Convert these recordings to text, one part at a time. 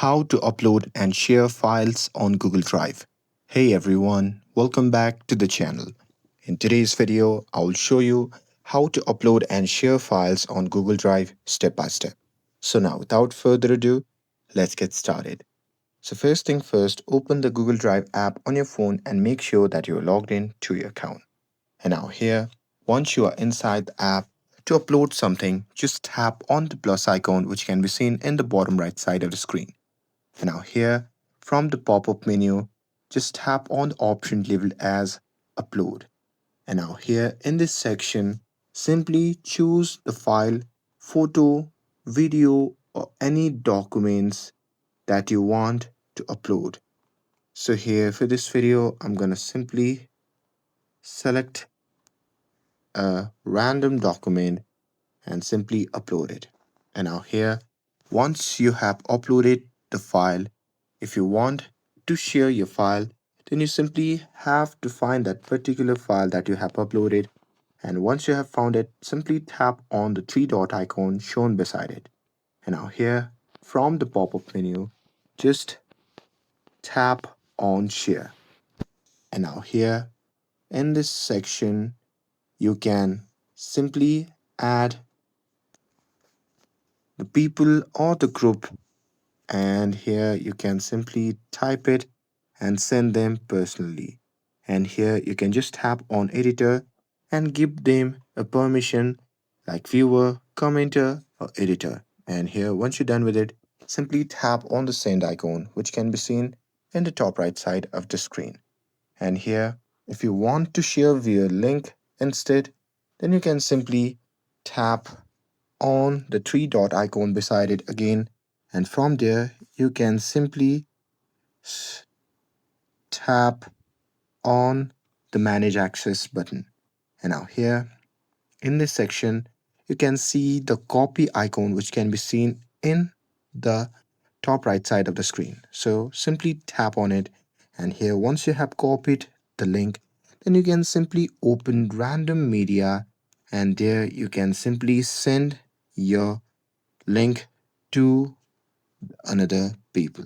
how to upload and share files on Google Drive. Hey everyone, welcome back to the channel. In today's video, I will show you how to upload and share files on Google Drive step by step. So now without further ado, let's get started. So first thing first, open the Google Drive app on your phone and make sure that you're logged in to your account. And now here, once you are inside the app, to upload something, just tap on the plus icon which can be seen in the bottom right side of the screen. And now here, from the pop-up menu, just tap on the option labeled as Upload. And now here in this section, simply choose the file, photo, video, or any documents that you want to upload. So here for this video, I'm gonna simply select a random document and simply upload it. And now here, once you have uploaded the file, if you want to share your file, then you simply have to find that particular file that you have uploaded. And once you have found it, simply tap on the three dot icon shown beside it. And now here, from the pop-up menu, just tap on share. And now here, in this section, you can simply add the people or the group, and here you can simply type it and send them personally. And here you can just tap on editor and give them a permission like viewer, commenter, or editor. And here once you're done with it, simply tap on the send icon which can be seen in the top right side of the screen. And here, if you want to share via link instead, then you can simply tap on the three dot icon beside it again, and from there you can simply tap on the manage access button. And now here in this section you can see the copy icon which can be seen in the top right side of the screen. So simply tap on it, and here once you have copied the link, then you can simply open random media, and there you can simply send your link to another people.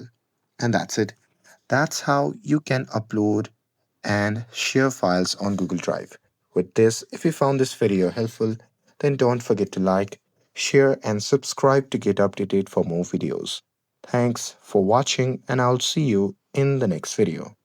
And that's it. That's how you can upload and share files on Google Drive. With this, if you found this video helpful, then don't forget to like, share, and subscribe to get updated for more videos. Thanks for watching, and I'll see you in the next video.